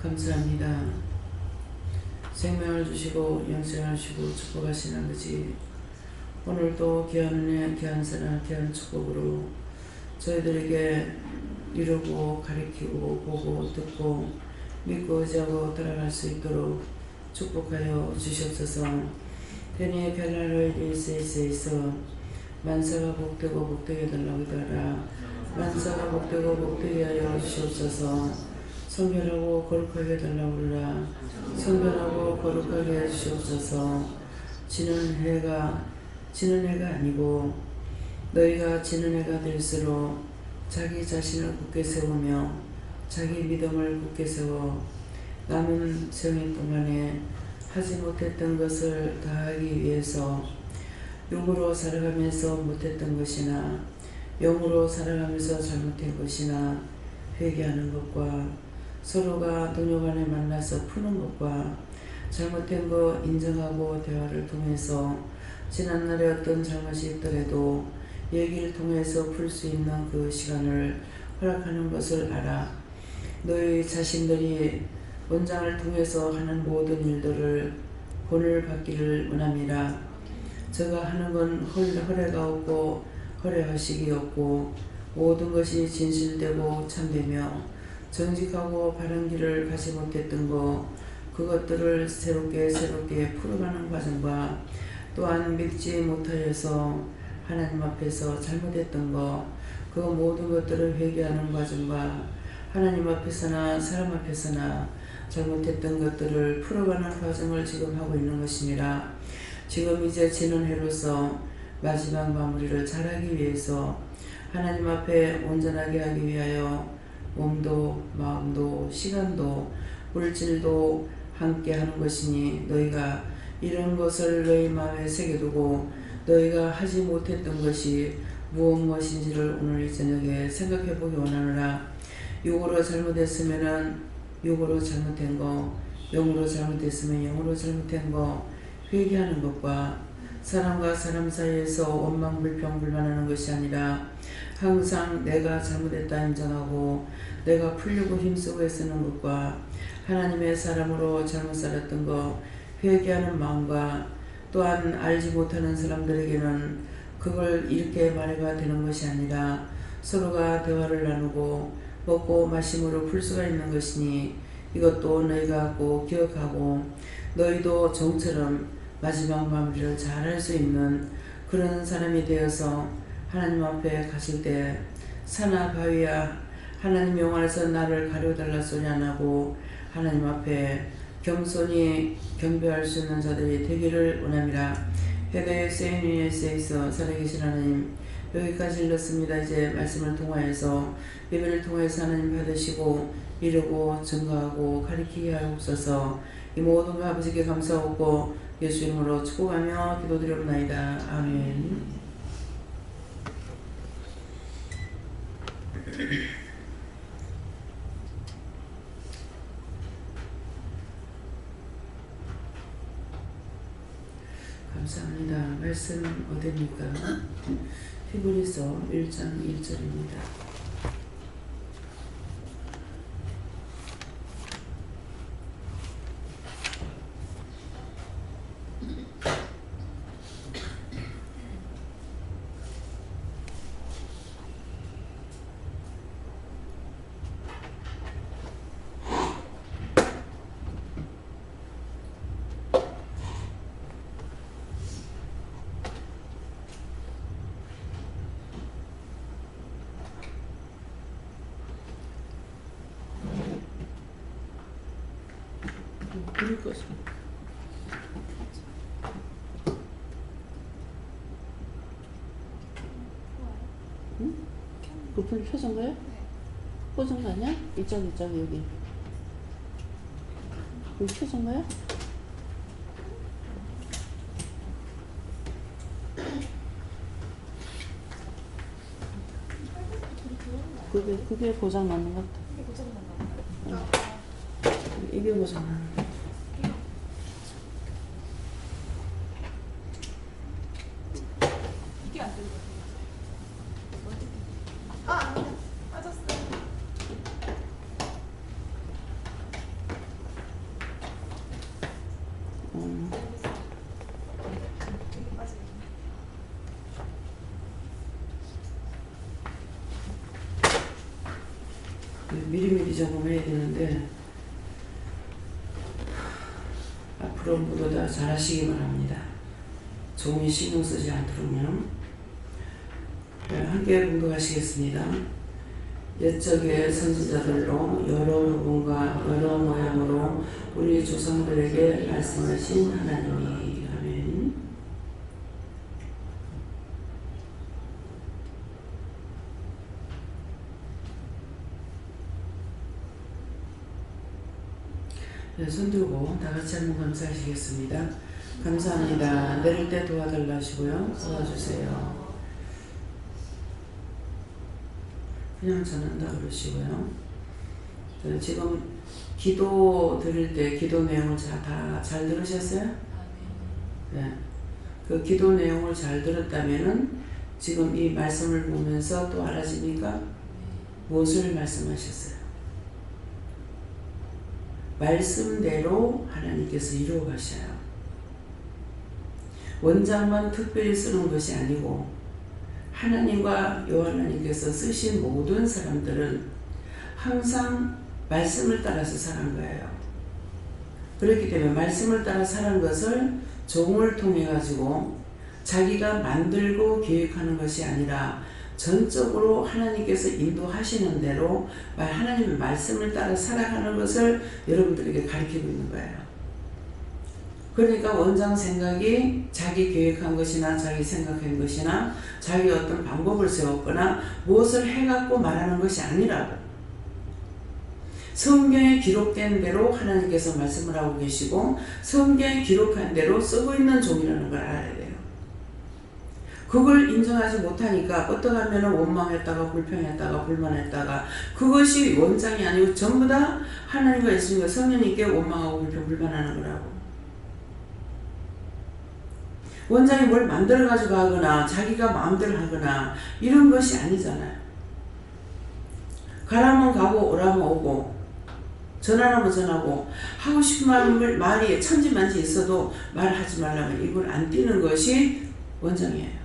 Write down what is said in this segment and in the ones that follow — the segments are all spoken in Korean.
감사합니다. 생명을 주시고 영생을 주시고 축복하시는 아버지, 오늘도 귀한 은혜, 귀한 사랑, 귀한 축복으로 저희들에게 이루고 가르치고 보고 듣고 믿고 의지하고 따라갈 수 있도록 축복하여 주시옵소서. 편히 별나라의 일세에서 만사가 복되고 복되게 달라고 하라. 만사가 복되고 복되게 하여 주시옵소서. 성결하고 거룩하게 달라고 하라. 성결하고 거룩하게 해주시옵소서. 지는 해가 아니고 너희가 지는 해가 될수록 자기 자신을 굳게 세우며 자기 믿음을 굳게 세워 남은 생애 동안에 하지 못했던 것을 다하기 위해서 육으로 살아가면서 못했던 것이나 영으로 살아가면서 잘못된 것이나 회개하는 것과 서로가 동료 간에 만나서 푸는 것과 잘못된 거 인정하고 대화를 통해서 지난날에 어떤 잘못이 있더라도 얘기를 통해서 풀 수 있는 그 시간을 허락하는 것을 알아. 너희 자신들이 원장을 통해서 하는 모든 일들을 본을 받기를 원함이라. 저가 하는 건 허례가 없고 허례허식이 없고 모든 것이 진실되고 참되며 정직하고 바른 길을 가지 못했던 것, 그것들을 새롭게 풀어가는 과정과 또한 믿지 못하여서 하나님 앞에서 잘못했던 것, 그 모든 것들을 회개하는 과정과 하나님 앞에서나 사람 앞에서나 잘못했던 것들을 풀어가는 과정을 지금 하고 있는 것이니라. 지금 이제 지는 해로서 마지막 마무리를 잘하기 위해서 하나님 앞에 온전하게 하기 위하여 몸도 마음도 시간도 물질도 함께 하는 것이니 너희가 이런 것을 너희 마음에 새겨두고 너희가 하지 못했던 것이 무엇인지를 오늘 이 저녁에 생각해 보기 원하노라. 육으로 잘못했으면 육으로 잘못된 거, 영으로 잘못했으면 영으로 잘못된 거 회개하는 것과 사람과 사람 사이에서 원망 불평 불만하는 것이 아니라 항상 내가 잘못했다 인정하고 내가 풀려고 힘쓰고 애쓰는 것과 하나님의 사람으로 잘못 살았던 것 회개하는 마음과 또한 알지 못하는 사람들에게는 그걸 이렇게 말해가 되는 것이 아니라 서로가 대화를 나누고 먹고 마심으로 풀 수가 있는 것이니 이것도 너희가 꼭 기억하고 너희도 정처럼 마지막 마무리를 잘할 수 있는 그런 사람이 되어서 하나님 앞에 가실 때 산하 바위야 하나님 영 안에서 나를 가려달라 소리 안 하고 하나님 앞에 겸손히 경배할 수 있는 자들이 되기를 원합니다. 회개의 세인에서 살아계신 하나님, 여기까지 읽었습니다. 이제 말씀을 통하여서 예배를 통해서 하나님 받으시고 이루고 증거하고 가리키게 하옵소서. 이 모든 것 아버지께 감사하고 예수 이름으로 축복하며 기도드리옵나이다. 아멘. 감사합니다. 말씀 어디입니까? 히브리서 1장 1절입니다. 불을 꺼서. 응? 그 불 켜진 거야? 꽂은 거 아니야? 이쪽 여기. 불 켜진 거야? 그게 고장 나는 것 같아. 이게 고장 나는 것 같아. 이게 고장 나는 것 같아. 이게 안 되는 것 같아. 빠졌어. 미리미리 점검해야 되는데 앞으로 모두 다 잘하시기 바랍니다. 종이 신경 쓰지 않도록요. 함께 공독하시겠습니다. 옛적의 선지자들로 여러 부분과 여러 모양으로 우리 조상들에게 말씀하신 하나님이. 아멘. 네, 손 들고 다 같이 한번 감사하시겠습니다. 감사합니다. 내릴 때 도와달라 하시고요. 도와주세요. 그냥 전한다 그러시고요. 지금 기도 드릴 때 기도 내용을 다 잘 들으셨어요? 네. 그 기도 내용을 잘 들었다면은 지금 이 말씀을 보면서 또 알아집니까? 무엇을 말씀하셨어요? 말씀대로 하나님께서 이루어 가셔요. 원장만 특별히 쓰는 것이 아니고 하나님과 여호와님께서 쓰신 모든 사람들은 항상 말씀을 따라서 살은 거예요. 그렇기 때문에 말씀을 따라 사는 것을 종을 통해 가지고 자기가 만들고 계획하는 것이 아니라 전적으로 하나님께서 인도하시는 대로 하나님의 말씀을 따라 살아가는 것을 여러분들에게 가르치고 있는 거예요. 그러니까 원장 생각이 자기 계획한 것이나 자기 생각한 것이나 자기 어떤 방법을 세웠거나 무엇을 해갖고 말하는 것이 아니라고. 성경에 기록된 대로 하나님께서 말씀을 하고 계시고 성경에 기록한 대로 쓰고 있는 종이라는 걸 알아야 돼요. 그걸 인정하지 못하니까 어떻게 하면 원망했다가 불평했다가 불만했다가 그것이 원장이 아니고 전부 다 하나님과 예수님과 성령님께 원망하고 불평 불만하는 거라고. 원장이 뭘 만들어가지고 하거나 자기가 마음대로 하거나 이런 것이 아니잖아요. 가라면 가고 오라면 오고 전하라면 전하고 하고 싶은 말이 천지만지 있어도 말하지 말라면 입을 안 띄는 것이 원장이에요.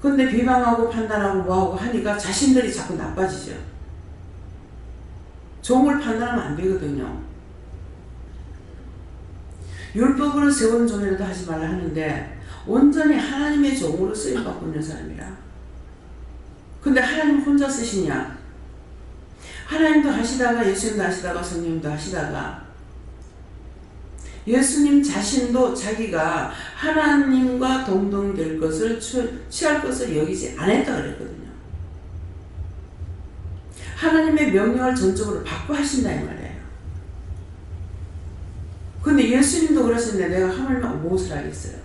근데 비방하고 판단하고 뭐하고 하니까 자신들이 자꾸 나빠지죠. 종을 판단하면 안 되거든요. 율법으로 세운 종이라도 하지 말라 하는데 온전히 하나님의 종으로 쓰임받고 있는 사람이라. 근데 하나님 혼자 쓰시냐? 하나님도 하시다가 예수님도 하시다가 성령님도 하시다가 예수님 자신도 자기가 하나님과 동등될 것을 취할 것을 여기지 않았다 그랬거든요. 하나님의 명령을 전적으로 받고 하신다 이 말이에요. 근데 예수님도 그러셨는데 내가 하물며 무엇을 하겠어요?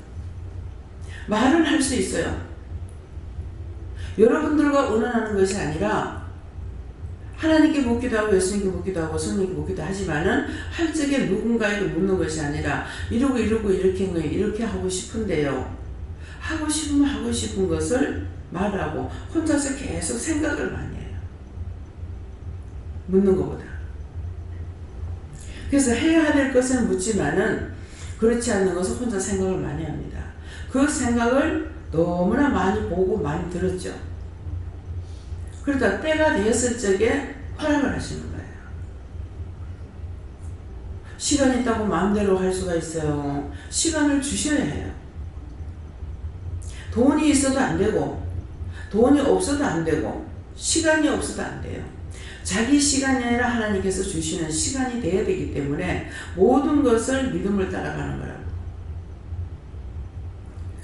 말은 할 수 있어요. 여러분들과 의논하는 것이 아니라 하나님께 묻기도 하고 예수님께 묻기도 하고 성령님께 묻기도 하지만은 할 적에 누군가에게 묻는 것이 아니라 이러고 이렇게 하고 싶은데요. 하고 싶으면 하고 싶은 것을 말하고 혼자서 계속 생각을 많이 해요. 묻는 것보다. 그래서 해야 될 것은 묻지만은 그렇지 않는 것은 혼자 생각을 많이 합니다. 그 생각을 너무나 많이 보고 많이 들었죠. 그러다 때가 되었을 적에 허락을 하시는 거예요. 시간 있다고 마음대로 할 수가 있어요. 시간을 주셔야 해요. 돈이 있어도 안 되고 돈이 없어도 안 되고 시간이 없어도 안 돼요. 자기 시간이 아니라 하나님께서 주시는 시간이 돼야 되기 때문에 모든 것을 믿음을 따라가는 거라고.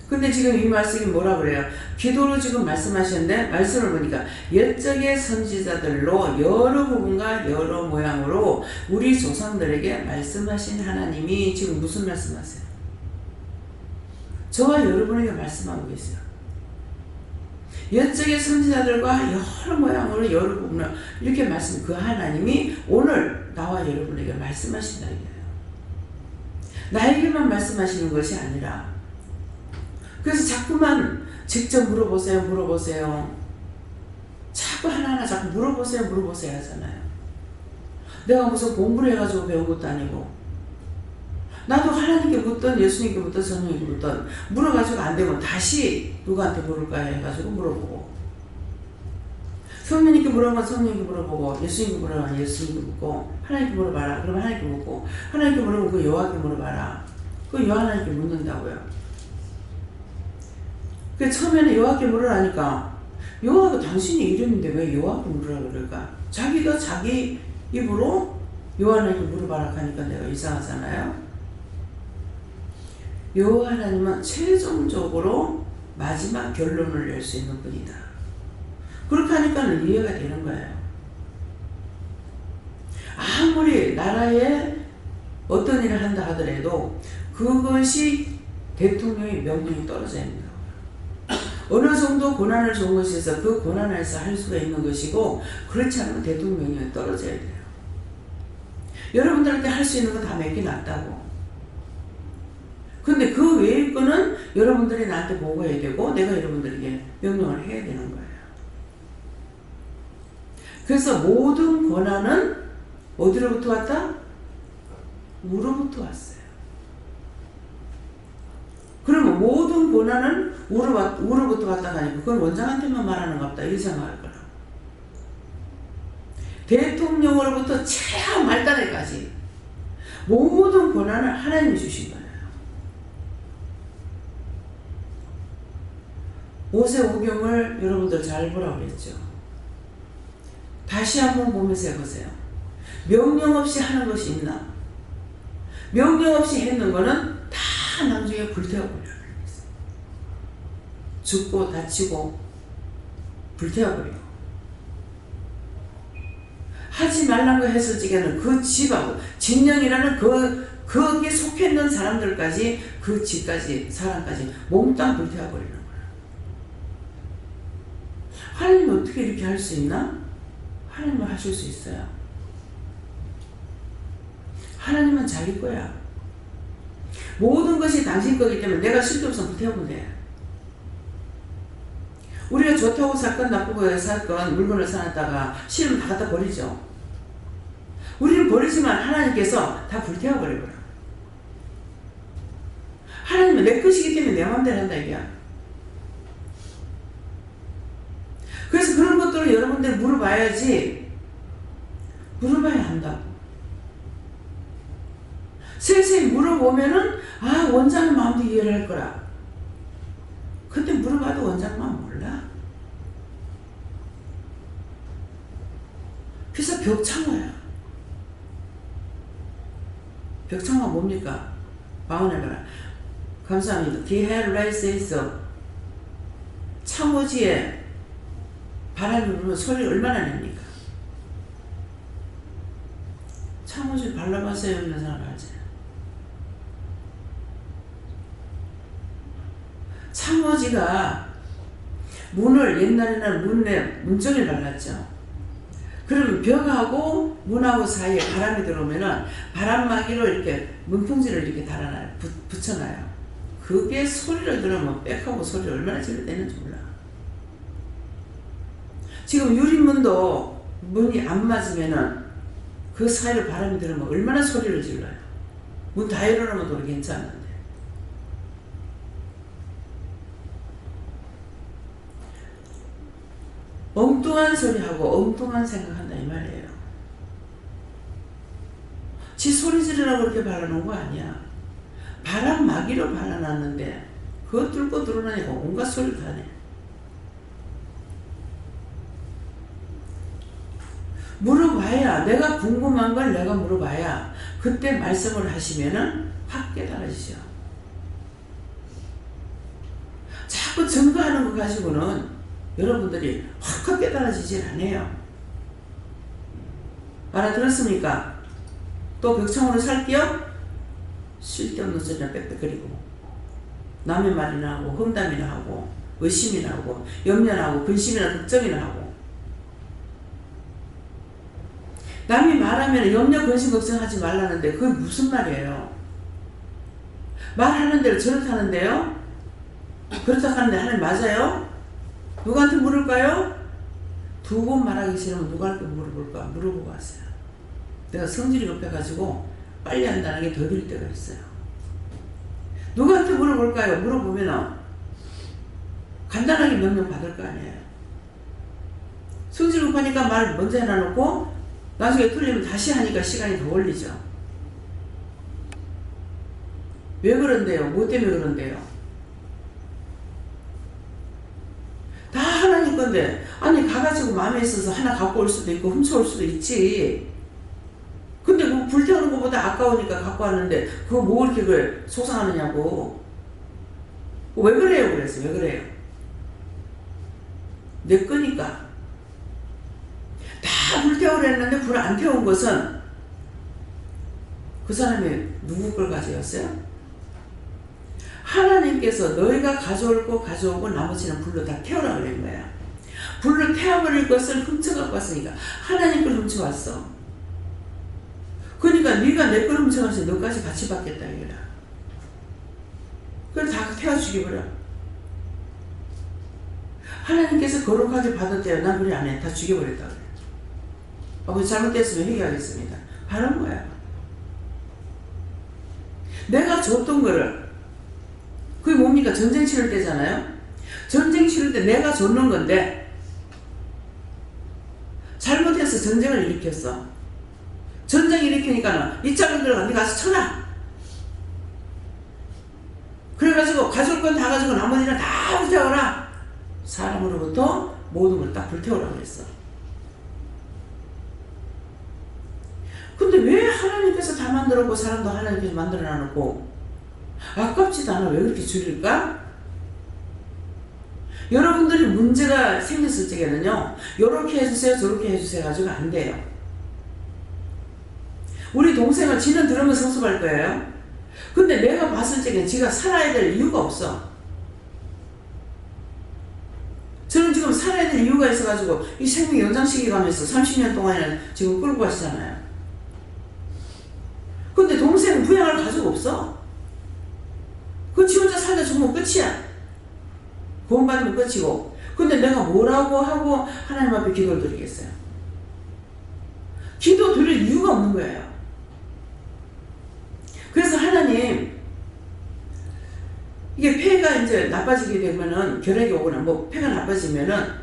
근데 지금 이 말씀이 뭐라 그래요? 기도로 지금 말씀하셨는데 말씀을 보니까 옛적의 선지자들로 여러 부분과 여러 모양으로 우리 조상들에게 말씀하신 하나님이 지금 무슨 말씀하세요? 저와 여러분에게 말씀하고 계세요. 옛적의 선지자들과 여러 모양으로 여러 부분으로 이렇게 말씀 그 하나님이 오늘 나와 여러분에게 말씀하신다 이거예요. 나에게만 말씀하시는 것이 아니라 그래서 자꾸만 직접 물어보세요. 자꾸 하나하나 자꾸 물어보세요 하잖아요. 내가 무슨 공부를 해가지고 배운 것도 아니고 나도 하나님께 묻던 예수님께 묻던 성령님께 묻던 물어가지고 안 되면 다시 누구한테 물을까 해가지고 물어보고 성령님께 물어보면 성령님께 물어보고, 예수님께 물어보면 예수님께 묻고, 하나님께 물어봐라. 그러면 하나님께 묻고, 하나님께 물어보면 그 여호와께 물어봐라. 그 여호와 하나님께 묻는다고요. 그 처음에는 여호와께 물으라니까, 여호와가 당신이 이름인데 왜 여호와께 물으라 그럴까? 자기가 자기 입으로 여호와 하나님께 물어봐라 하니까 내가 이상하잖아요. 여호와 하나님은 최종적으로 마지막 결론을 낼 수 있는 분이다. 그렇게 하니까는 이해가 되는 거예요. 아무리 나라에 어떤 일을 한다 하더라도 그것이 대통령의 명령이 떨어져야 합니다. 어느 정도 고난을 준 것에서 그 고난에서 할 수가 있는 것이고, 그렇지 않으면 대통령 명령이 떨어져야 돼요. 여러분들한테 할 수 있는 거 다 맡겨놨다고. 근데 그 외의 거는 여러분들이 나한테 보고해야 되고, 내가 여러분들에게 명령을 해야 되는 거예요. 그래서 모든 고난은 어디로부터 왔다? 우로부터 왔어요. 그러면 모든 고난은 우로부터 왔다 하니까 그건 원장한테만 말하는 것 같다, 이 생각할 거라. 대통령으로부터 최하 말단에까지 모든 고난을 하나님이 주신 거예요. 모세오경을 여러분들 잘 보라고 그랬죠. 다시 한번 보면서 해보세요. 명령 없이 하는 것이 있나? 명령 없이 했는 거는 다 나중에 불태워버려요. 죽고 다치고 불태워버리고. 하지 말란 거 했을지에는 그 집하고 진영이라는 거기에 속해 있는 사람들까지, 그 집까지, 사람까지 몽땅 불태워버리는 거예요. 하나님은 어떻게 이렇게 할 수 있나? 하나님은 하실 수 있어요. 하나님은 자기 거야. 모든 것이 당신 거기 때문에 내가 쓸데없으면 불태우면 돼. 우리가 좋다고 사건, 나쁘고 사건, 물건을 사놨다가 싫으면 다 갖다 버리죠. 우리는 버리지만 하나님께서 다 불태워버려요. 하나님은 내 것이기 때문에 내 마음대로 한다 이게야. 그래서 그런 것들을 여러분들 물어봐야지. 물어봐야 한다고. 세세히 물어보면은 원장의 마음도 이해를 할 거라. 근데 물어봐도 원장 마음 몰라. 그래서 벽창화야. 벽창화 뭡니까? 방언해봐라. 감사합니다. 디헬라이스에서 창호지에 바람이 불면 소리를 얼마나 냅니까? 창호지 발라봤어요? 있는 사람 알지? 창호지가 문을, 옛날에는 문에 문정을 발랐죠. 그러면 벽하고 문하고 사이에 바람이 들어오면은 바람막이로 이렇게 문풍지를 이렇게 달아놔요. 붙여놔요. 그게 소리를 들으면 빽하고 소리를 얼마나 질러대는지 몰라. 지금 유리문도 문이 안 맞으면은 그 사이로 바람이 들으면 얼마나 소리를 질러요. 문 다 열어놓으면 도 괜찮은데. 엉뚱한 소리하고 엉뚱한 생각한다 이 말이에요. 지 소리 지르라고 그렇게 발라놓은 거 아니야. 바람막이로 발라놨는데 그거 뚫고 들어오니까 온갖 소리를 다 내. 물어봐야, 내가 궁금한 걸 내가 물어봐야 그때 말씀을 하시면은 확 깨달아지죠. 자꾸 증거하는 거 가지고는 여러분들이 확 깨달아지질 않아요. 알아들었습니까? 또 벽창으로 살게요? 쓸데없는 소리나 빽빽거리고 남의 말이나 하고 험담이나 하고 의심이나 하고 염려나 하고 근심이나 걱정이나 하고. 남이 말하면 염려 근심 걱정하지 말라는데 그게 무슨 말이에요? 말하는 대로 저렇다는데요? 그렇다 하는데 하나님 맞아요? 누구한테 물을까요? 두 번 말하기 싫으면 누구한테 물어볼까? 물어보고 왔어요. 내가 성질이 급해가지고 빨리 한다는 게 더딜 때가 있어요. 누구한테 물어볼까요? 물어보면 간단하게 명령 받을 거 아니에요. 성질 급하니까 말 먼저 해놔놓고 나중에 틀리면 다시 하니까 시간이 더 걸리죠. 왜 그런데요? 뭐 때문에 그런데요? 다 하나님 건데, 아니 가가지고 마음에 있어서 하나 갖고 올 수도 있고 훔쳐올 수도 있지. 근데 뭐 불태우는 것보다 아까우니까 갖고 왔는데 그거 뭐 이렇게 그래 속상하느냐고. 왜 그래요? 그래서 왜 그래요? 내 거니까. 다 불태우려 했는데 불 안 태운 것은 그 사람이 누구 걸 가져왔어요? 하나님께서 너희가 가져올 거 가져오고 나머지는 불로 다 태우라 그런 거야. 불로 태워버릴 것을 훔쳐갖고 왔으니까 하나님 걸 훔쳐왔어. 그러니까 네가 내 걸 훔쳐가서 너까지 같이 받겠다 이거라. 그걸 다 태워 죽여버려. 하나님께서 거룩하게 받았대요. 난 그래 안 해. 다 죽여버렸다 그래. 그 잘못됐으면 회개하겠습니다. 바른 거야. 내가 줬던 거를, 그게 뭡니까? 전쟁 치를 때잖아요. 전쟁 치를 때 내가 줬는 건데 잘못해서 전쟁을 일으켰어. 전쟁 일으키니까는 이 짝을 들어가 네가 가서 쳐라. 그래가지고 가져올 건 다 가지고 나머지는 다 불태워라. 사람으로부터 모든 걸 딱 불태우라고 그랬어. 근데 왜 하나님께서 다 만들었고 사람도 하나님께서 만들어 놔놓고 아깝지도 않아. 왜 그렇게 줄일까? 여러분들이 문제가 생겼을 적에는요, 요렇게 해주세요 저렇게 해주세요 가지고 안 돼요. 우리 동생은 지는 들으면 성숙할 거예요. 근데 내가 봤을 적엔 지가 살아야 될 이유가 없어. 저는 지금 살아야 될 이유가 있어가지고 이 생명 연장시키 가면서 30년 동안에는 지금 끌고 가시잖아요. 근데 동생은 부양할 가족 없어. 그 지 혼자 살다 죽으면 끝이야. 구원받으면 끝이고. 근데 내가 뭐라고 하고 하나님 앞에 기도를 드리겠어요? 기도 드릴 이유가 없는 거예요. 그래서 하나님, 이게 폐가 이제 나빠지게 되면은, 결핵이 오거나 뭐 폐가 나빠지면은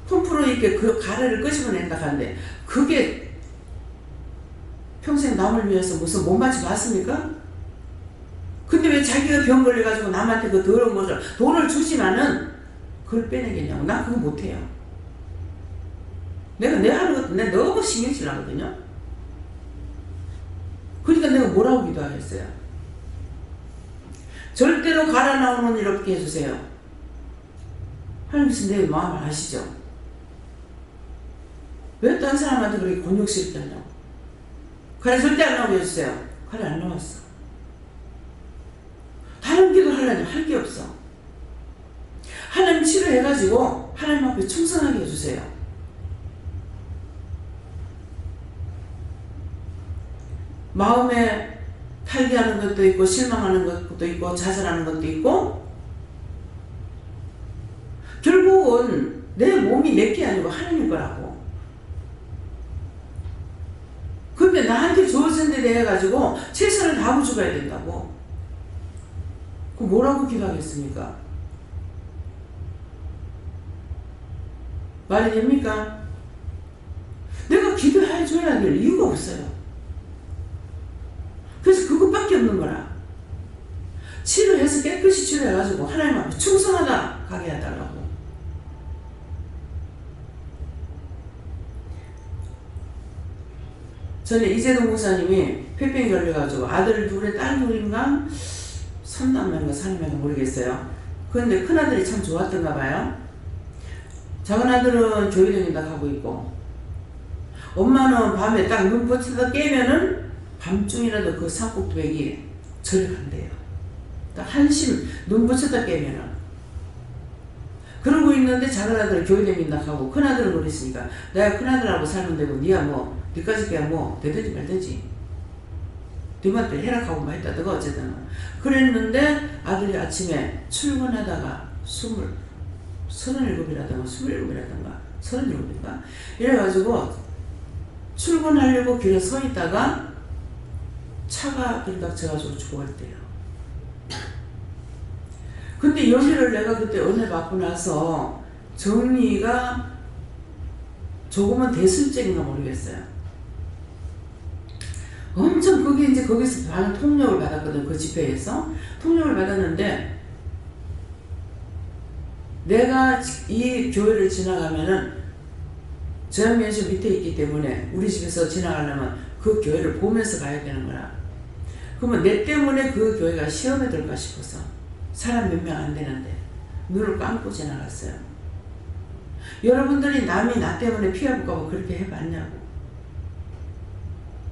펌프로 이렇게 그 가래를 끄집어낸다 하는데 그게 평생 남을 위해서 무슨 몸마치 봤습니까? 근데 왜 자기가 병 걸려가지고 남한테 그 더러운 것을 돈을 주지만은 그걸 빼내겠냐고. 난 그거 못해요. 내가 내 하는 것도 내가 너무 신경질 나거든요. 그러니까 내가 뭐라고 기도하겠어요? 절대로 갈아 나오는 일 없게 해주세요. 하나님께서 내 마음을 아시죠? 왜 딴 사람한테 그렇게 곤욕스럽다냐고. 갈아 절대 안 나오게 해주세요. 갈아 안 나왔어. 다른 기도 하려니 할 게 없어. 하나님 치료해가지고 하나님 앞에 충성하게 해주세요. 마음에 탈기하는 것도 있고 실망하는 것도 있고 좌절하는 것도 있고, 결국은 내 몸이 내게 아니고 하나님 거라고. 근데 나한테 주어진 데 대해 가지고 최선을 다하고 죽어야 된다고. 그럼 뭐라고 기도하겠습니까? 말이 됩니까? 내가 기도해줘야 될 이유가 없어요. 그래서 그것밖에 없는 거라. 치료해서 깨끗이 치료해가지고 하나님 앞에 충성하다 가게 해달라고. 전에 이재동 목사님이 폐병이 걸려가지고 아들 둘에 딸 둘인가 3남매인가 4남매인가 모르겠어요. 그런데 큰아들이 참 좋았던가 봐요. 작은아들은 교회 다닌다 하고 있고, 엄마는 밤에 딱 눈 붙여서 깨면은 밤중이라도 그 산꼭두백이 절을 간대요. 딱 한심 눈 붙였다 깨면은. 그러고 있는데 작은아들은 교회 다닌다 하고 큰아들은 그랬으니까 내가 큰아들하고 살면 되고 니야 뭐 니까지 깨야 뭐 되든지 말든지 니한테 해락하고 뭐 했다든가 어쨌든 그랬는데 아들이 아침에 출근하다가 37이라든가 37인가 이래가지고 출근하려고 길에 서 있다가 차가 들닥쳐가지고 죽어버렸대요. 근데 여기를 내가 그때 은혜 받고 나서 정리가 조금은 대술적인가 모르겠어요. 엄청 그게 이제 거기서 많은 통역을 받았거든. 그 집회에서 통역을 받았는데 내가 이 교회를 지나가면은 저양면시 밑에 있기 때문에 우리 집에서 지나가려면 그 교회를 보면서 가야 되는 거야. 그러면 내 때문에 그 교회가 시험에 들까 싶어서 사람 몇 명 안 되는데 눈을 감고 지나갔어요. 여러분들이 남이 나 때문에 피해볼까 봐 그렇게 해봤냐고.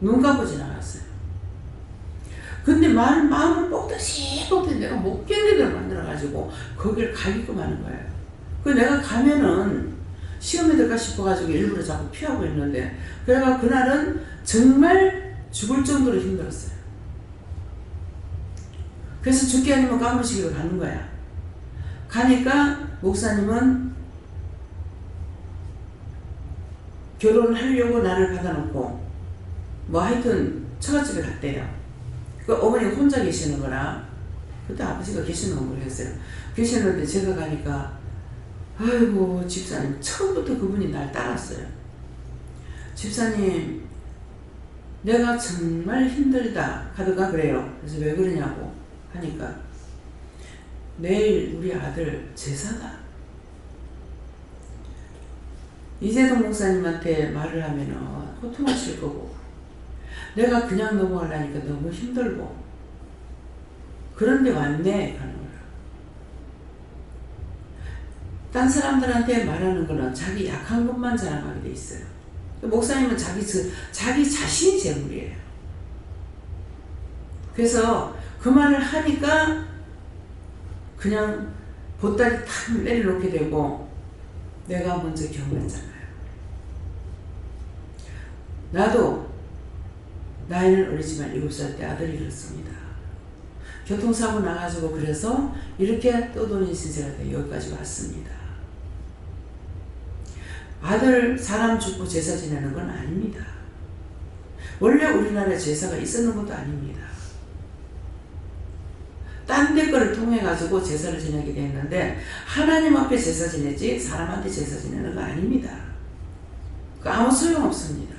눈 감고 지나갔어요. 근데 마음을 뻑듯이 내가 못 견디를 만들어가지고 거기를 가기끔 하는 거예요. 그 내가 가면은 시험에 들까 싶어가지고 일부러 자꾸 피하고 있는데 그래가 그날은 정말 죽을 정도로 힘들었어요. 그래서 죽게 아니면 까무시기로 가는 거야. 가니까 목사님은 결혼하려고 나를 받아놓고 뭐 하여튼 처갓집에 갔대요. 그 어머니가 혼자 계시는 거라 그때 아버지가 계시는 건 모르겠어요. 계시는데 제가 가니까 아이고 집사님 처음부터 그분이 날 따랐어요. 집사님 내가 정말 힘들다 하다가 그래요. 그래서 왜 그러냐고 하니까 내일 우리 아들 제사다. 이재동 목사님한테 말을 하면은 호통하실 거고 내가 그냥 넘어가려니까 너무 힘들고 그런데 왔네 하는 거야. 딴 사람들한테 말하는 거는 자기 약한 것만 자랑하게 돼 있어요. 목사님은 자기 자신이 재물이에요. 그래서 그 말을 하니까 그냥 보따리 탁 내려놓게 되고 내가 먼저 경험했잖아요. 나도 나이는 어리지만 7살 때 아들이 그렇습니다. 교통사고 나가지고 그래서 이렇게 떠도는 신세가 돼 여기까지 왔습니다. 아들 사람 죽고 제사 지내는 건 아닙니다. 원래 우리나라에 제사가 있었는 것도 아닙니다. 딴 데 거를 통해 가지고 제사를 지내게 됐는데 하나님 앞에 제사 지내지 사람한테 제사 지내는 거 아닙니다. 그 아무 소용 없습니다.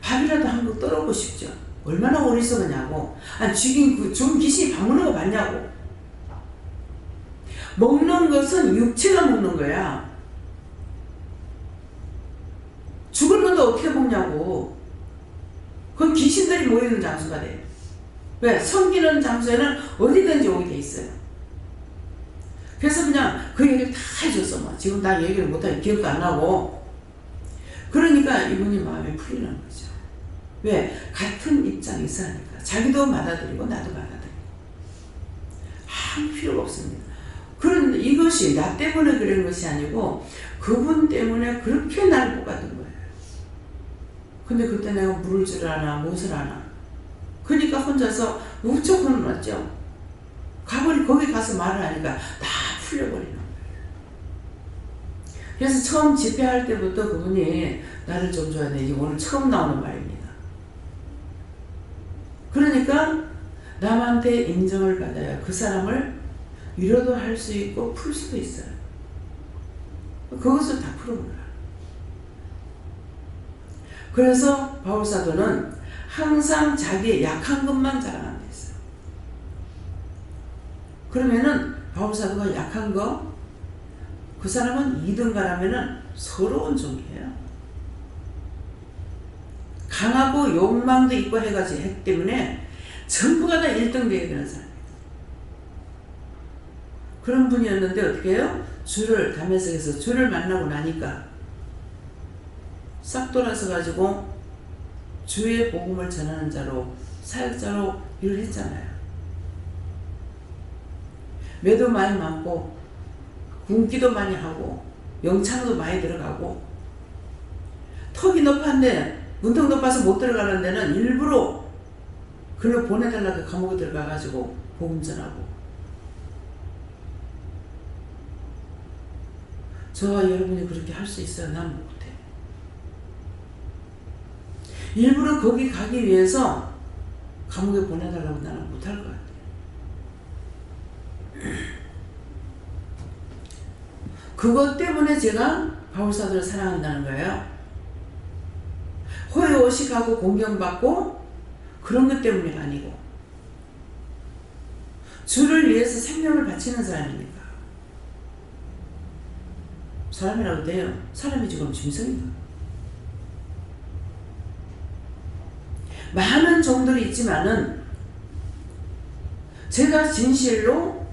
밥이라도 한 국 떨어보고 싶죠. 얼마나 어리석으냐고. 아니 죽은 귀신이 밥 먹는 거 봤냐고. 먹는 것은 육체가 먹는 거야. 죽을 것도 어떻게 먹냐고. 그건 귀신들이 모이는 장소가 돼. 왜? 섬기는 장소에는 어디든지 오게 돼 있어요. 그래서 그냥 그 얘기를 다 해줬어. 뭐. 지금 나 얘기를 못하니 기억도 안 나고. 그러니까 이분이 마음이 풀리는 거죠. 왜? 같은 입장에서 하니까. 자기도 받아들이고 나도 받아들이고. 아무 필요가 없습니다. 그런데 이것이 나 때문에 그런 것이 아니고 그분 때문에 그렇게 나를 뽑았던 거예요. 근데 그때 내가 물을 줄 아나 무엇을 아나. 그러니까 혼자서 무척 혼났죠. 거기 가서 말을 하니까 다 풀려버리는 거예요. 그래서 처음 집회할 때부터 그분이 나를 좀 줘야 돼. 이게 오늘 처음 나오는 말입니다. 그러니까 남한테 인정을 받아야 그 사람을 위로도 할 수 있고 풀 수도 있어요. 그것을 다 풀어보라. 그래서 바울사도는 항상 자기의 약한 것만 자랑한다 했어요. 그러면은 바울사도가 약한 거, 그 사람은 2등가라면은 서러운 종이에요. 강하고 욕망도 있고 해가지고 했기 때문에 전부가 다 1등 되어야 되는 사람이에요. 그런 분이었는데 어떻게 해요? 담에색에서 주를 만나고 나니까 싹 돌아서 가지고 주의 복음을 전하는 자로 사역자로 일을 했잖아요. 매도 많이 맞고 굶기도 많이 하고 영창도 많이 들어가고 턱이 높은데 문턱 높아서 못 들어가는 데는 일부러 글로 보내달라고 감옥에 들어가가지고 복음 전하고. 저와 여러분이 그렇게 할 수 있어요? 난 못해. 일부러 거기 가기 위해서 감옥에 보내달라고 나는 못할 것 같아요. 그것 때문에 제가 바울사도를 사랑한다는 거예요. 호의호식하고 공경받고 그런 것 때문이 아니고 주를 위해서 생명을 바치는 사람입니다. 사람이라고 돼요. 사람이지 그럼 짐승인가? 많은 종들이 있지만은 제가 진실로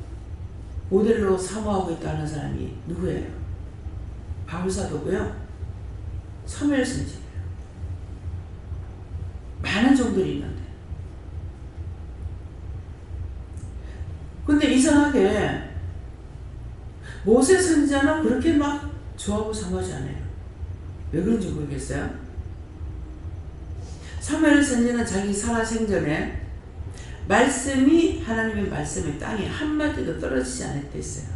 모델로 사모하고 있다는 사람이 누구예요? 바울사도고요. 사무엘 선지예요. 많은 종들이 있는데 근데 이상하게 모세 선지자는 그렇게 막 좋아하고 사모하지 않아요. 왜 그런지 모르겠어요. 사무엘 선지자는 자기 살아생전에 말씀이 하나님의 말씀이 땅에 한마디도 떨어지지 않을 때 있어요.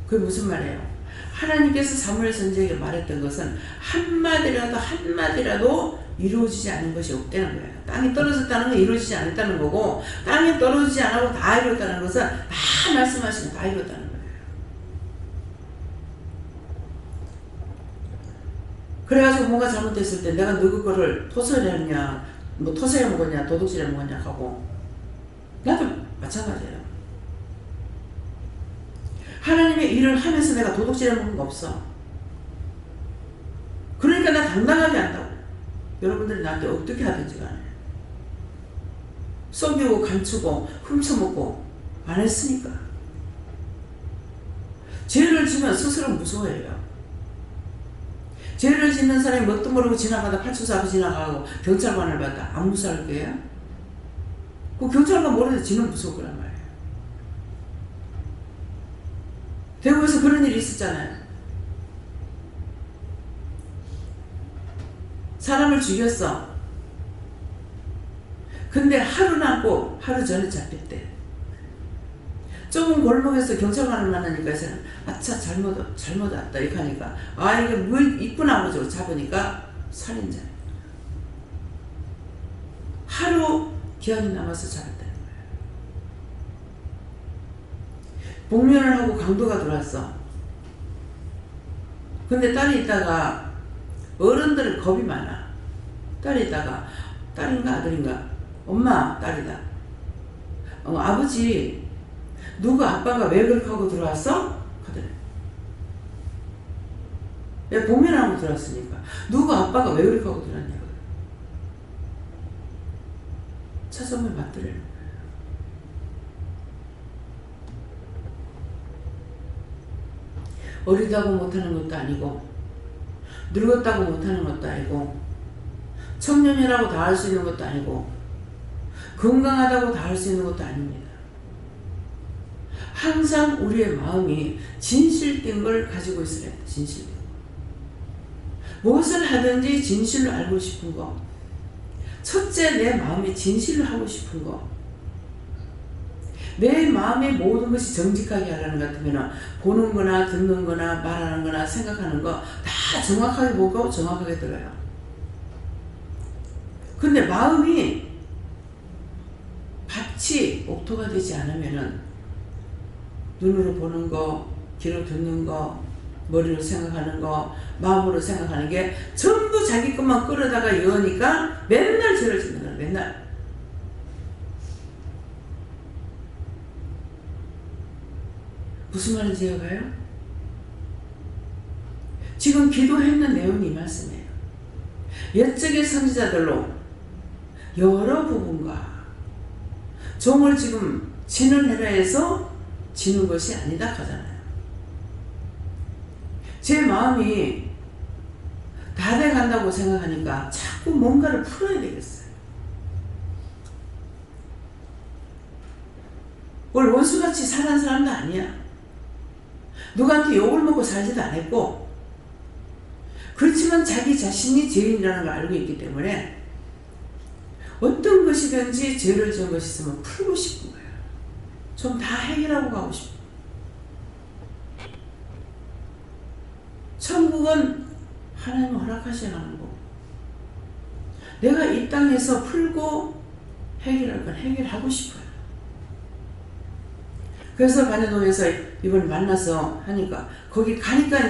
그게 무슨 말이에요? 하나님께서 사무엘 선지자에게 말했던 것은 한마디라도 이루어지지 않은 것이 없다는 거예요. 땅이 떨어졌다는 건 이루어지지 않았다는 거고 땅에 떨어지지 않고 다 이루었다는 것은 다 말씀하시면 다 이루었다는 거예요. 그래가지고 뭔가 잘못됐을 때 내가 누구 거를 토설을 했냐 뭐 토세에 먹었냐 도둑질에 먹었냐 하고 나도 마찬가지예요. 하나님의 일을 하면서 내가 도둑질에 먹은 거 없어. 그러니까 나 당당하게 한다고. 여러분들이 나한테 어떻게 하든지 간에 썩이고 감추고 훔쳐먹고 안 했으니까. 죄를 지면 스스로 무서워해요. 죄를 짓는 사람이 뭣도 모르고 지나가다 파출소 앞에 지나가고 경찰관을 봤다. 안 무서울 거예요? 그 경찰관 모르는데 지는 무서울 거란 말이에요. 대구에서 그런 일이 있었잖아요. 사람을 죽였어. 근데 하루 남고 하루 전에 잡혔대. 좁은 골목에서 경찰관을 만나니까 아차 잘못 왔다 이렇게 하니까 아 이게 뭐 이쁜 아버지로 잡으니까 살인자. 하루 기한이 남아서 잡았다는 거예요. 복면을 하고 강도가 들어왔어. 근데 딸이 있다가 어른들은 겁이 많아. 딸이 있다가 딸인가 아들인가 엄마 딸이다. 아버지 누구 아빠가 왜 그렇게 하고 들어왔어? 하더래. 왜 복면하고 들어왔으니까 누구 아빠가 왜 그렇게 하고 들어왔냐고. 찾아보면 맞더래. 어리다고 못하는 것도 아니고 늙었다고 못하는 것도 아니고 청년이라고 다 할 수 있는 것도 아니고 건강하다고 다 할 수 있는 것도 아닙니다. 항상 우리의 마음이 진실된 걸 가지고 있어야 돼. 진실된 거. 무엇을 하든지 진실로 알고 싶은 거. 첫째 내 마음이 진실로 하고 싶은 거. 내 마음의 모든 것이 정직하게 하라는 것 같으면 보는 거나 듣는 거나 말하는 거나 생각하는 거 다 정확하게 보고 정확하게 들어요. 근데 마음이 밭이 옥토가 되지 않으면은 눈으로 보는 거, 귀로 듣는 거, 머리로 생각하는 거, 마음으로 생각하는 게 전부 자기 것만 끌어다가 이으니까 맨날 죄를 짓는 거야. 맨날. 무슨 말인지 이해가요? 지금 기도했는 내용이 이 말씀이에요. 옛적의 선지자들로 여러 부분과 종을 지금 지는 헤라에서 지는 것이 아니다 하잖아요. 제 마음이 다 돼간다고 생각하니까 자꾸 뭔가를 풀어야 되겠어요. 원래 원수같이 살아난 사람도 아니야. 누구한테 욕을 먹고 살지도 않았고, 그렇지만 자기 자신이 죄인이라는 걸 알고 있기 때문에 어떤 것이든지 죄를 지은 것이 있으면 풀고 싶은 거예요. 좀 다 해결하고 가고 싶어. 천국은 하나님 허락하셔야 하는 거고, 내가 이 땅에서 풀고 해결할 건 해결하고 싶어요. 그래서 반야동에서 이번에 만나서 하니까 거기 가니까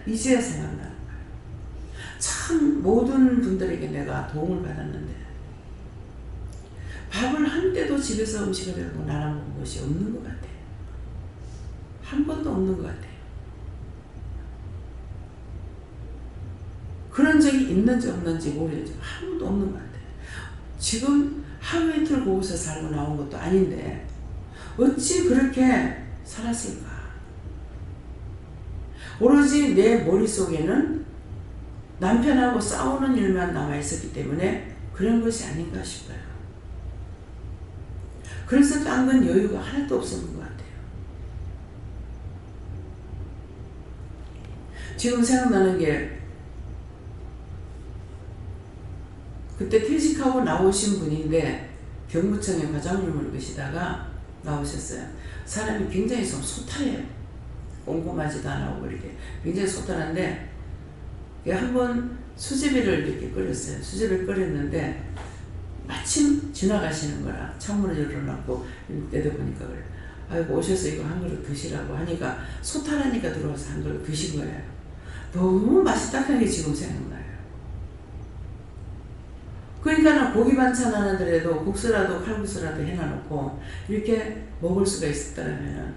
이제야 생각나는 거예요. 참 모든 분들에게 내가 도움을 받았는데 밥을 한 때도 집에서 음식을 해고 나눠 먹은 것이 없는 것 같아요. 한 번도 없는 것 같아요. 그런 적이 있는지 없는지 모르겠지만 한 번도 없는 것 같아요. 지금 하루 이틀 거기서 살고 나온 것도 아닌데 어찌 그렇게 살았을까? 오로지 내 머릿속에는 남편하고 싸우는 일만 남아있었기 때문에 그런 것이 아닌가 싶어요. 그래서 딴 건 여유가 하나도 없었는 것 같아요. 지금 생각나는 게 그때 퇴직하고 나오신 분인데 경무청에 과장님을 계시다가 나오셨어요. 사람이 굉장히 좀 소탈해요. 꼼꼼하지도 않고 이렇게 굉장히 소탈한데 한번 수제비를 이렇게 끓였어요. 수제비를 끓였는데 마침 지나가시는 거라 창문을 열어놓고 때다 보니까 그래. 아이고 오셔서 이거 한 그릇 드시라고 하니까 소탈하니까 들어와서 한 그릇 드신 거예요. 너무 맛있다는 게 지금 생각나요. 그러니까 고기 반찬 하나더라도 국수라도 칼국수라도 해놔놓고 이렇게 먹을 수가 있었다면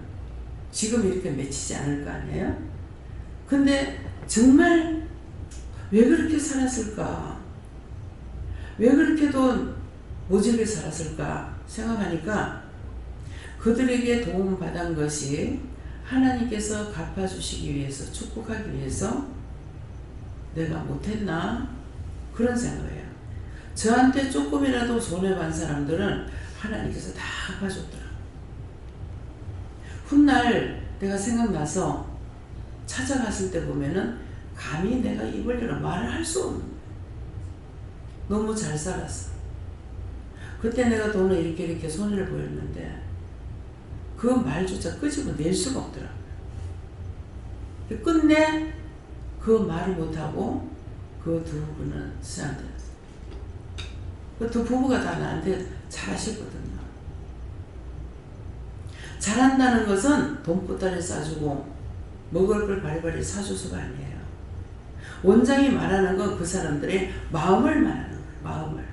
지금 이렇게 맺히지 않을 거 아니에요? 근데 정말 왜 그렇게 살았을까? 왜 그렇게도 모질게 살았을까 생각하니까 그들에게 도움받은 것이 하나님께서 갚아주시기 위해서 축복하기 위해서 내가 못했나 그런 생각이에요. 저한테 조금이라도 손해본 사람들은 하나님께서 다 갚아줬더라. 훗날 내가 생각나서 찾아갔을 때 보면은 감히 내가 입을 열어 말을 할 수 없는 거예요. 너무 잘 살았어. 그때 내가 돈을 이렇게 손해를 보였는데 그 말조차 끄집어 낼 수가 없더라고요. 끝내 그 말을 못하고 그 두 분은 저한테 그 두 부부가 다 나한테 잘하셨거든요. 잘한다는 것은 돈보따리 싸주고 먹을 걸 바리바리 사줘서가 아니에요. 원장이 말하는 건 그 사람들의 마음을 말하는 거예요. 마음을.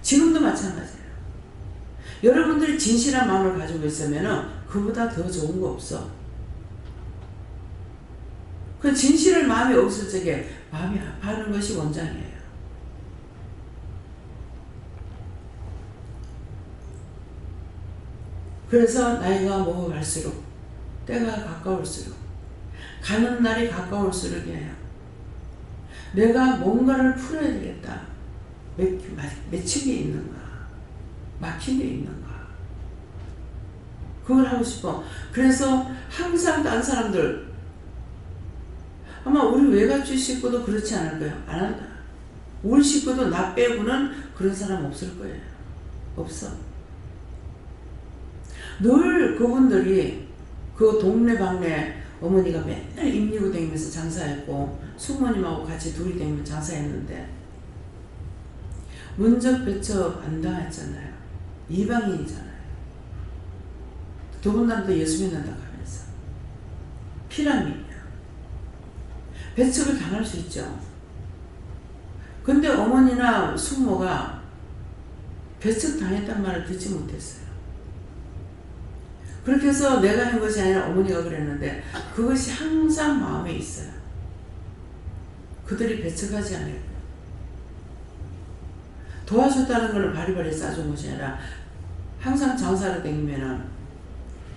지금도 마찬가지예요. 여러분들이 진실한 마음을 가지고 있으면 그보다 더 좋은 거 없어. 그 진실을 마음에 없을 적에 마음이 아파하는 것이 원장이에요. 그래서 나이가 먹어갈수록 때가 가까울수록 가는 날이 가까울수록 해요. 내가 뭔가를 풀어야 되겠다. 맺힌 게 있는가? 막힌 게 있는가? 그걸 하고 싶어. 그래서 항상 딴 사람들 아마 우리 외갓집 식구도 그렇지 않을 거예요. 안 한다. 우리 식구도 나 빼고는 그런 사람 없을 거예요. 없어. 늘 그분들이 그 동네방네 어머니가 맨날 입리고 다니면서 장사했고 숙모님하고 같이 둘이 다니면서 장사했는데 문적 배척 안 당했잖아요. 이방인이잖아요. 두 분 남도 예수 믿는다고 하면서 피라미드야. 배척을 당할 수 있죠. 근데 어머니나 숙모가 배척 당했단 말을 듣지 못했어요. 그렇게 해서 내가 한 것이 아니라 어머니가 그랬는데 그것이 항상 마음에 있어요. 그들이 배척하지 않아요. 도와줬다는 것을 바리바리 싸준 것이 아니라 항상 장사를 다니면은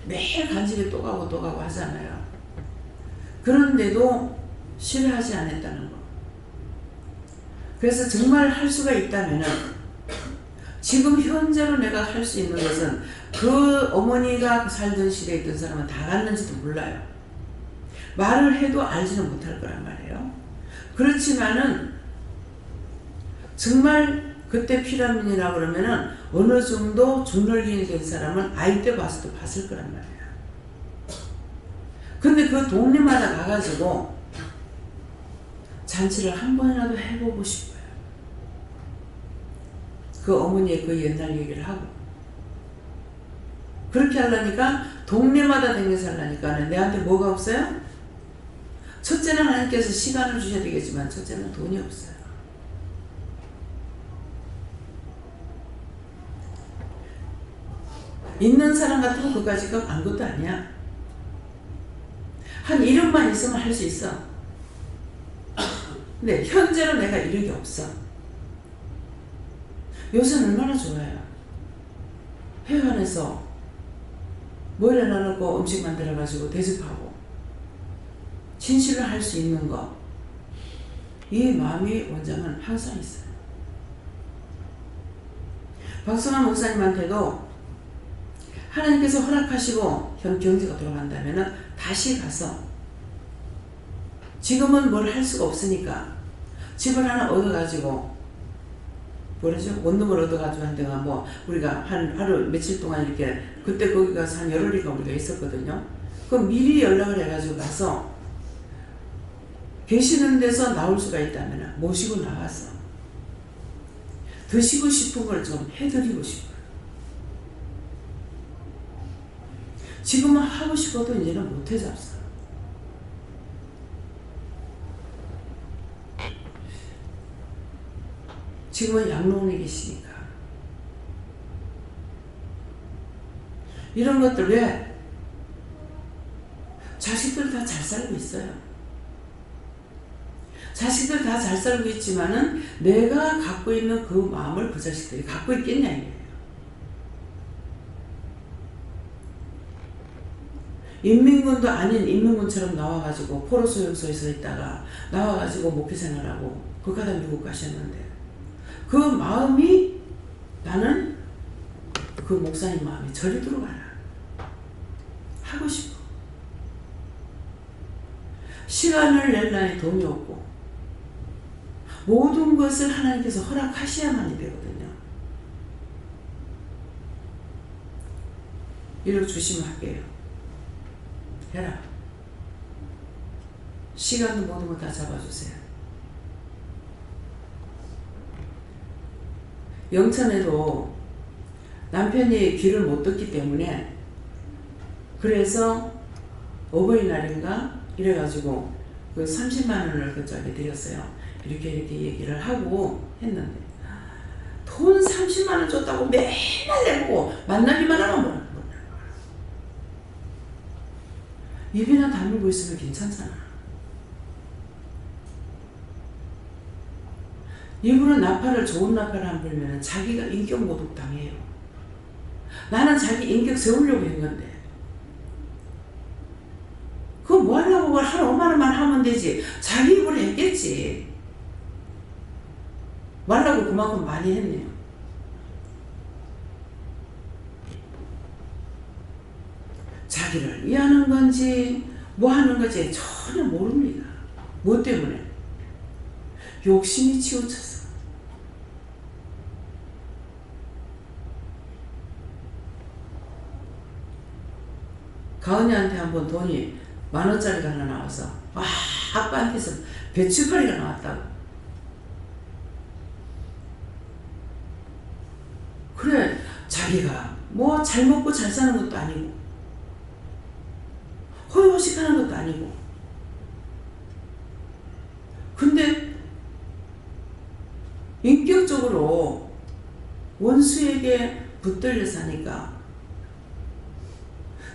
매일 간식에 또 가고 하잖아요. 그런데도 싫어하지 않았다는 거. 그래서 정말 할 수가 있다면은 지금 현재로 내가 할 수 있는 것은 그 어머니가 살던 시대에 있던 사람은 다 갔는지도 몰라요. 말을 해도 알지는 못할 거란 말이에요. 그렇지만은 정말 그때 피라민이라고 그러면은 어느 정도 존얼기인이 된 사람은 아이 때 봤을 거란 말이에요. 근데 그 동네마다 가가지고 잔치를 한 번이라도 해보고 싶어요. 그 어머니의 그 옛날 얘기를 하고 그렇게 하려니까 동네마다 다니면서 하려니까 내한테 뭐가 없어요? 첫째는 하나님께서 시간을 주셔야 되겠지만 첫째는 돈이 없어요. 있는 사람 같으면 그까지가 아무것도 아니야. 한 1억만 있으면 할 수 있어. 근데 현재는 내가 1억이 없어. 요새는 얼마나 좋아요. 회관에서 모이라 나누고 음식 만들어가지고 대접하고 진실을 할 수 있는 거, 이 마음이 원장은 항상 있어요. 박성환 목사님한테도 하나님께서 허락하시고 현 경제가 돌아간다면 다시 가서 지금은 뭘 할 수가 없으니까 집을 하나 얻어가지고 뭐라죠? 원룸을 얻어가지고 한 데가 뭐 우리가 한 하루 며칠 동안 이렇게 그때 거기 가서 한 열흘인가 우리가 있었거든요. 그럼 미리 연락을 해가지고 가서 계시는 데서 나올 수가 있다면 모시고 나와서 드시고 싶은 걸 좀 해드리고 싶어요. 지금은 하고 싶어도 이제는 못해 잡서. 지금은 양로원에 계시니까. 이런 것들 왜? 자식들 다 잘 살고 있어요. 자식들 다 잘 살고 있지만은 내가 갖고 있는 그 마음을 그 자식들이 갖고 있겠냐 이거예요. 인민군도 아닌 인민군처럼 나와가지고 포로소용소에서 있다가 나와가지고 목회생활하고 그가다 미국 가셨는데 그 마음이 나는 그 목사님 마음이 저리 들어가라. 하고 싶어. 시간을 낼라니 돈이 없고 모든 것을 하나님께서 허락하셔야만이 되거든요. 이렇게 주시면 할게요. 해라. 시간도 모든 거 다 잡아주세요. 영천에도 남편이 귀를 못 듣기 때문에 그래서 어버이날인가 이래가지고 그 30만 원을 그쪽에 드렸어요. 이렇게 얘기를 하고 했는데 돈 30만 원 줬다고 맨날 내고 만나기만 하면 뭐라. 입이나 다물고 있으면 괜찮잖아. 일부러 나팔을 좋은 나팔을 안 불면 자기가 인격 모독 당해요. 나는 자기 인격 세우려고 한 건데 그거 뭐 하려고 그걸 한 5만 원만 하면 되지. 자기 입으로 했겠지. 말라고 그만큼 많이 했네요. 자기를 위하는 건지 뭐 하는 건지 전혀 모릅니다. 뭐 때문에? 욕심이 치우쳐서. 가은이한테 한번 돈이 10,000원짜리가 하나 나와서 와 아빠한테서 배추파리가 나왔다고. 그래 자기가 뭐 잘 먹고 잘 사는 것도 아니고 호의호식하는 것도 아니고 근데 인격적으로 원수에게 붙들려 사니까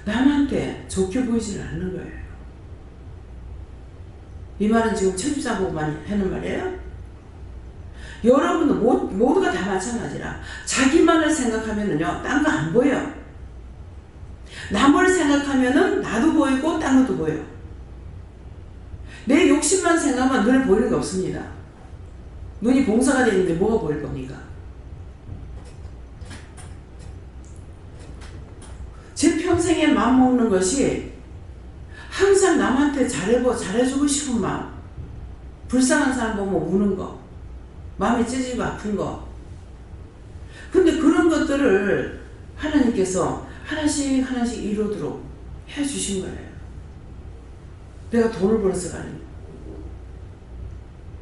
남한테 좋게 보이지는 않는 거예요. 이 말은 지금 천집사 보고만 하는 말이에요. 여러분도 모두가 다 마찬가지라 자기만을 생각하면은요 딴 거 안 보여. 남을 생각하면은 나도 보이고 딴 것도 보여. 내 욕심만 생각하면 눈에 보이는 게 없습니다. 눈이 봉사가 되어 있는데 뭐가 보일 겁니까? 제 평생에 마음먹는 것이 항상 남한테 잘해주고 싶은 마음, 불쌍한 사람 보면 우는 거, 마음이 찢어지고 아픈 거. 근데 그런 것들을 하나님께서 하나씩 이루도록 해주신 거예요. 내가 돈을 벌어서가 아니고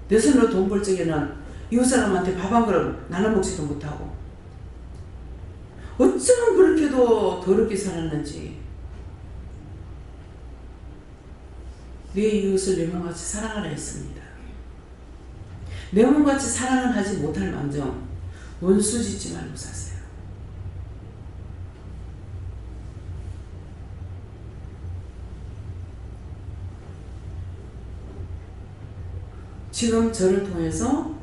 내 손으로 돈 벌 적에는 이웃 사람한테 밥 한 그릇 나눠 먹지도 못하고 어쩌면 그렇게도 더럽게 살았는지. 내 이웃을 내 몸같이 사랑하라 했습니다. 내 몸같이 사랑을 하지 못할 망정 원수 짓지 말고 사세요. 지금 저를 통해서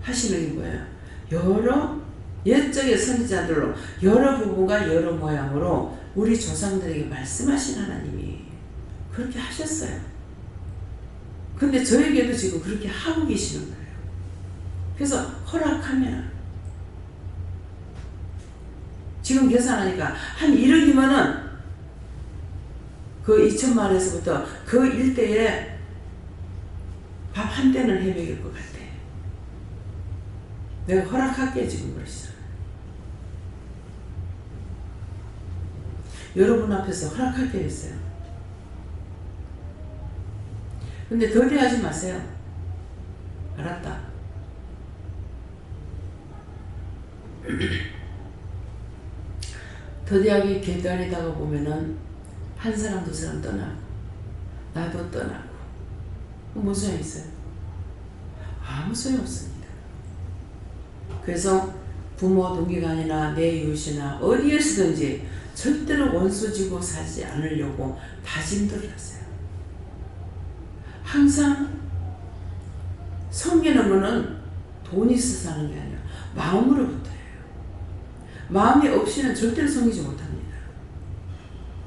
하시는 게 뭐예요? 여러 옛적의 선지자들로 여러 부부가 여러 모양으로 우리 조상들에게 말씀하신 하나님이 그렇게 하셨어요. 근데 저에게도 지금 그렇게 하고 계시는 거예요. 그래서 허락하면 지금 계산하니까 한 1억이면은 그 2천만에서부터 그 일대에 밥 한 대는 해먹일 것 같아. 내가 허락할게 지금 그러시잖아. 여러분 앞에서 허락할게 했어요. 근데 더디하지 마세요. 알았다. 더디하게 기다리다가 보면은 한 사람 두 사람 떠나고 나도 떠나고 무슨 소용이 있어요? 아무 소용 없습니다. 그래서 부모 동기간이나 내 이웃이나 어디에서든지 절대로 원수 지고 살지 않으려고 다짐들을 하세요. 항상 섬기는 거는 돈이 있어서 하는 게 아니라 마음으로부터예요. 마음이 없이는 절대로 섬기지 못합니다.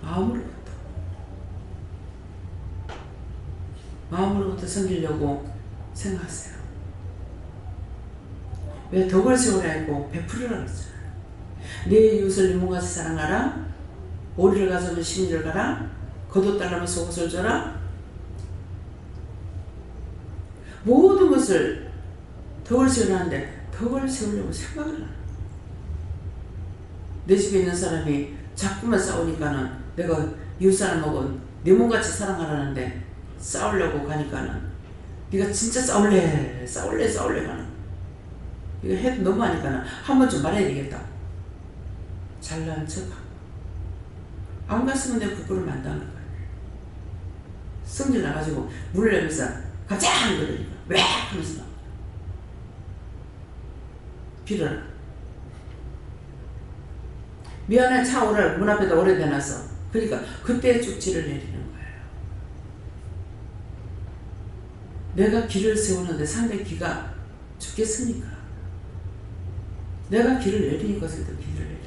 마음으로부터. 마음으로부터 섬기려고 생각하세요. 왜 덕을 세우라 했고 베풀으라고 했잖아요. 내 이웃을 네 몸같이 사랑하라. 오리를 가져오면 심리를 가라. 겉옷달라면 속옷을 줘라. 모든 것을 덕을 세우라는데 덕을 세우려고 생각을 하는. 내 집에 있는 사람이 자꾸만 싸우니까는 내가 이웃 사람하고 내 몸같이 사랑하라는데 싸우려고 가니까는 네가 진짜 싸울래 가는. 이거 해도 너무 하니까는 한 번 좀 말해야 되겠다. 잘난 척하고 안 갔으면 내가 부끄러우면 안 당할 거야. 성질 나가지고 문을 열면서 가장 그러니까 왜 하면서 나와. 빌어라. 미안해 차 오래 문 앞에다 오래 대놨어. 그러니까 그때 쪽지를 내리는 거예요. 내가 길을 세우는데 상대 기가 죽겠습니까? 내가 길을 내리니까 상대 길을 내려.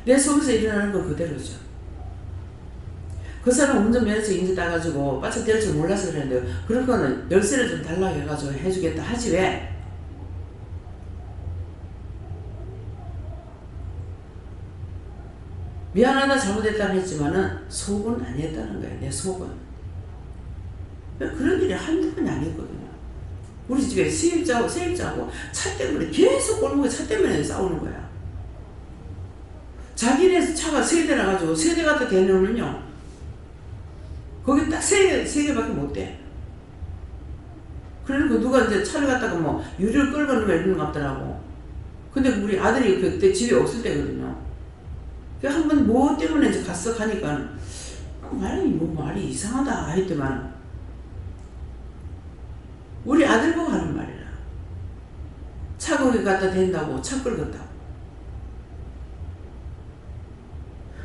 내 속에서 일어나는 건 그대로죠. 그 사람 운전면허증 인지 따가지고 바짝 될 줄 몰라서 그랬는데 그런 거는 열쇠를 좀 달라고 해가지고 해주겠다 하지 왜? 미안하다 잘못했다는 했지만은 속은 아니었다는 거예요. 내 속은. 그런 일이 한두 번이 아니거든요. 우리 집에 세입자하고 차 때문에 계속 골목에 차 때문에 싸우는 거야. 자기네 차가 세 대 나가지고 세 대 갖다 대놓으면요. 거기 딱 세 개밖에 못 돼. 그러니까 누가 이제 차를 갖다가 뭐 유리를 끌고 넣으면 이러는 것 같더라고. 근데 우리 아들이 그때 집에 없을 때거든요. 한 번 뭐 때문에 이제 가니까 말이 이상하다 했더만 우리 아들 보고 하는 말이라. 차 거기 갖다 댄다고 차 끌었다고.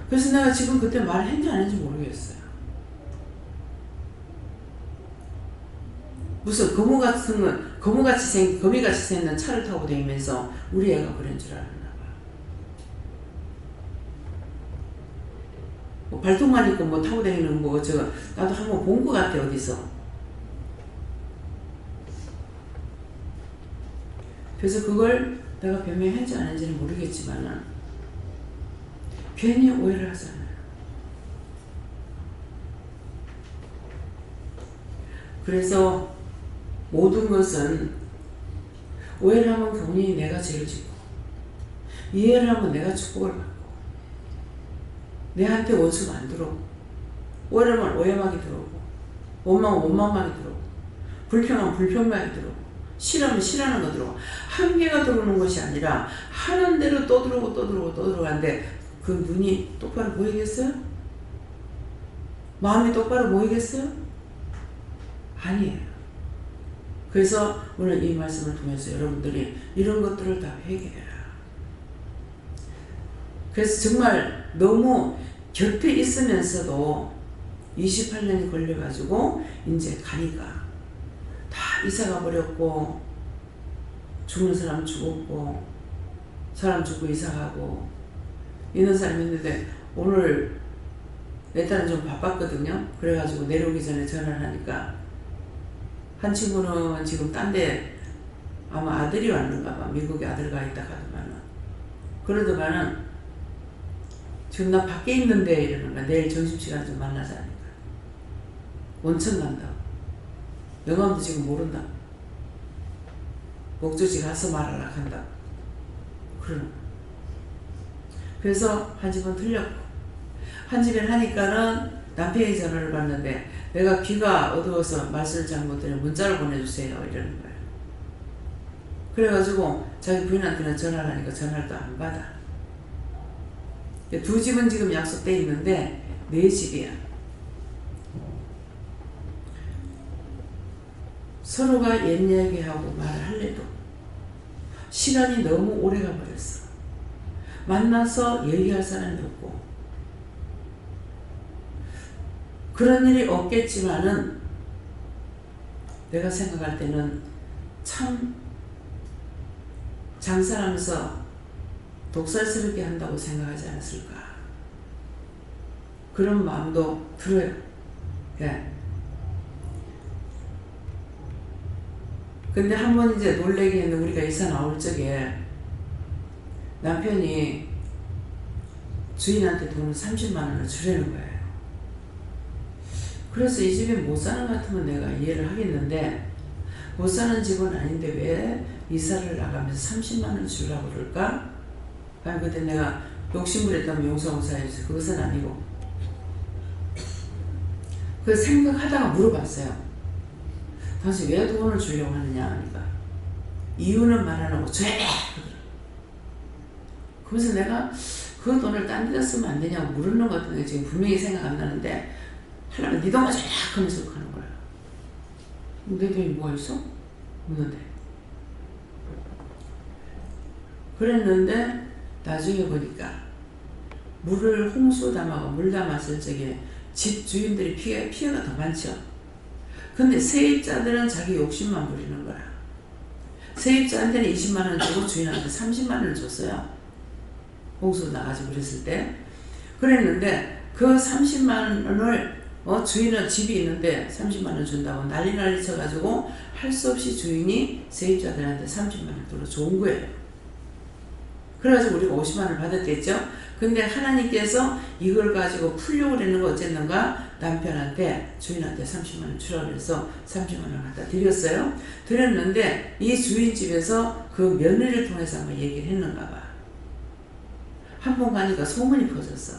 그래서 내가 지금 그때 말을 했는지 안 했는지 모르겠어요. 무슨 거미같이 생긴 차를 타고 다니면서 우리 애가 그런 줄 알았나 봐. 뭐 발톱만 있고 뭐 타고 다니는 거 나도 한번 본 것 같아 어디서. 그래서 그걸 내가 변명했는지 안 했는지는 모르겠지만 괜히 오해를 하잖아요. 그래서 모든 것은 오해를 하면 본인이 내가 죄를 짓고 이해를 하면 내가 축복을 받고 내한테 원수가 안 들어오고 오해를 하면 오해막이 들어오고 원망은 원망막이 들어오고 불평하면 불평막이 들어오고 싫으면 싫어하는 거 들어오고 한계가 들어오는 것이 아니라 하는 대로 또 들어오고 또 들어오고 또 들어가는데 그 눈이 똑바로 보이겠어요? 마음이 똑바로 보이겠어요? 아니에요. 그래서 오늘 이 말씀을 통해서 여러분들이 이런 것들을 다 회개해라. 그래서 정말 너무 곁에 있으면서도 28년이 걸려가지고 이제 가니까 다 이사가 버렸고 죽는 사람 죽었고 사람 죽고 이사가고 있는 사람이 있는데 오늘 내 딸은 좀 바빴거든요. 그래가지고 내려오기 전에 전화를 하니까 한 친구는 지금 딴 데 아마 아들이 왔는가 봐. 미국에 아들가 있다 하더만은 그러더만은 지금 나 밖에 있는데 이러는 거야. 내일 점심시간 좀 만나자니까. 온천 간다고. 영감도 지금 모른다. 목조지 가서 말하라 한다. 그러는 거야. 그래서 한 집은 틀렸고 한 집에 하니까는 남편이 전화를 받는데 내가 귀가 어두워서 말씀을 잘 못드려 문자를 보내주세요 이러는 거예요. 그래가지고 자기 부인한테는 전화를 하니까 전화를 또 안 받아. 두 집은 지금 약속돼 있는데 네 집이야. 서로가 옛 이야기하고 말을 할래도 시간이 너무 오래 가버렸어. 만나서 얘기할 사람이 없고 그런 일이 없겠지만은 내가 생각할 때는 참 장사하면서 독살스럽게 한다고 생각하지 않았을까 그런 마음도 들어요. 예. 근데 한 번 이제 놀래게 했는데 우리가 이사 나올 적에 남편이 주인한테 돈을 30만 원을 주려는 거예요. 그래서 이 집에 못 사는 것 같으면 내가 이해를 하겠는데 못 사는 집은 아닌데 왜 이사를 나가면서 30만 원 주려고 그럴까? 아니 그때 내가 욕심부렸다면 용서해주세요. 그것은 아니고 그 생각하다가 물어봤어요. 당신 왜 돈을 주려고 하느냐 하니까 이유는 말 안 하고 줘야 돼! 그래서 내가 그 돈을 딴 데다 쓰면 안 되냐고 물었는 것 같은데 지금 분명히 생각 안 나는데 하려면 네 돈 가져야 하면서 하는 거야. 내 돈이 뭐가 있어? 없는데. 그랬는데 나중에 보니까 물을 홍수 담아가 물 담았을 적에 집 주인들이 피해가 더 많죠. 근데 세입자들은 자기 욕심만 부리는 거야. 세입자한테는 20만 원 주고 주인한테 30만 원을 줬어요. 홍수 나가지고 그랬을 때. 그랬는데 그 30만 원을 주인은 집이 있는데 30만 원 준다고 난리 쳐가지고 할 수 없이 주인이 세입자들한테 30만 원 들어 좋은 거예요. 그래가지고 우리가 50만 원을 받았겠죠. 근데 하나님께서 이걸 가지고 풀려고 그러는 거 어쨌는가 남편한테 주인한테 30만 원 주라고 해서 30만 원 갖다 드렸어요. 드렸는데 이 주인집에서 그 며느리를 통해서 한번 얘기를 했는가 봐. 한 번 가니까 소문이 퍼졌어.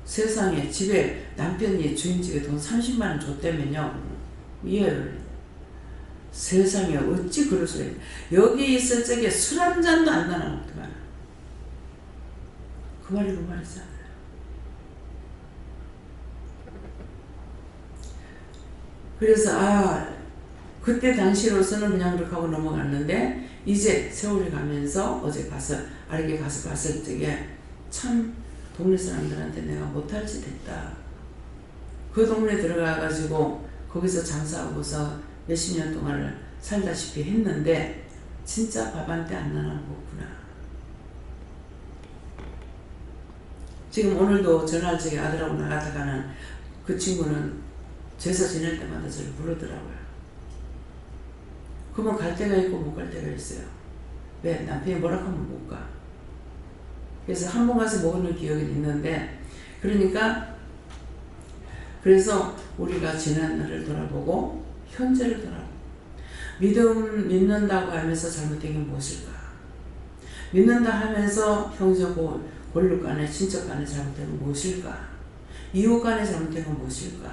세상에 집에 남편이 주인집에 돈 30만 원 줬다면요. 예. 세상에 어찌 그럴 수가 있나. 여기 있을 적에 술 한 잔도 안 나나 먹더만. 그 말이 그 말이잖아요. 그래서 그때 당시로서는 그냥 그렇게 하고 넘어갔는데 이제 세월이 가면서 어제 가서 아르게 가서 봤을 적에 참 동네 사람들한테 내가 못할 짓 했다. 그 동네 들어가가지고 거기서 장사하고서 몇십 년 동안을 살다시피 했는데 진짜 밥 한 때 안 나나 먹구나. 지금 오늘도 전화할 적에 아들하고 나갔다가는 그 친구는 제사 지낼 때마다 저를 부르더라고요. 그러면 갈 때가 있고 못 갈 때가 있어요. 왜? 남편이 뭐라 하면 못 가. 그래서 한 번 가서 먹은 기억이 있는데 그래서 우리가 지난 날을 돌아보고 현재를 돌아보고 믿는다고 하면서 잘못된 게 무엇일까? 믿는다 하면서 형제고 권력 간에 친척 간에 잘못된 건 무엇일까? 이웃 간에 잘못된 건 무엇일까?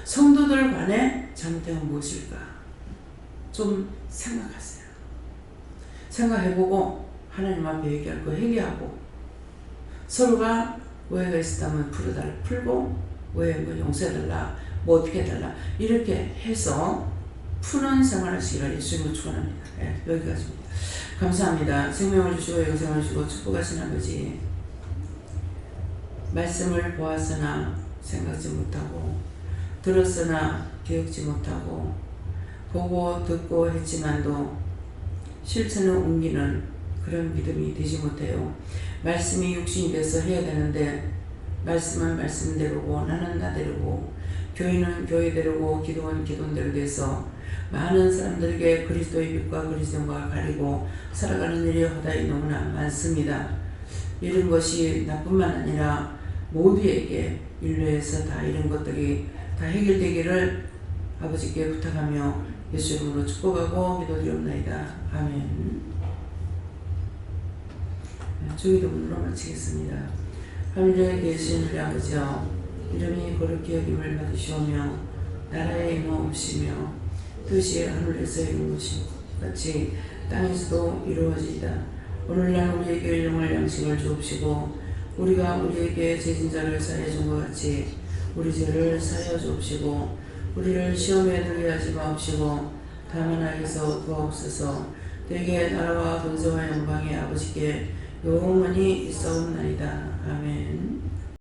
성도들 간에 잘못된 건 무엇일까? 좀 생각하세요. 생각해보고 하나님 앞에 얘기할 거 회개하고 서로가 오해가 있었다면 풀고 오해 뭐 용서해달라 뭐 어떻게 해달라 이렇게 해서 푸는 생활하시기를 예수님으로 축원합니다. 네, 여기까지입니다. 감사합니다. 생명을 주시고 영생을 주시고 축복하신 아버지 말씀을 보았으나 생각지 못하고 들었으나 기억지 못하고 보고 듣고 했지만도 실천을 옮기는 그런 믿음이 되지 못해요. 말씀이 육신이 돼서 해야 되는데 말씀은 말씀대로고 나는 나대로고 교회는 교회대로고 기도는 기도대로 돼서 많은 사람들에게 그리스도의 빛과 그리스도가 가리고 살아가는 일이 허다히 너무나 많습니다. 이런 것이 나뿐만 아니라 모두에게 인류에서 다 이런 것들이 다 해결되기를 아버지께 부탁하며 예수 이름으로 축복하고 기도드리옵나이다. 아멘. 주기도문으로 마치겠습니다. 하늘에 계신 우리 아버지여 이름이 거룩히 여김을 받으시오며 나라의 임하옵시며 뜻이 하늘에서 이룬 것이 같이 땅에서도 이루어지이다. 오늘날 우리에게 일용할 양식을 주옵시고 우리가 우리에게 죄진 자를 사하여 준 것 같이 우리 죄를 사하여 주옵시고 우리를 시험에 들게 하지 마옵시고 다만 악에서 도와옵소서. 되게 나라와 권세와 영광이 아버지께 영원히 있사옵나이다. 아멘.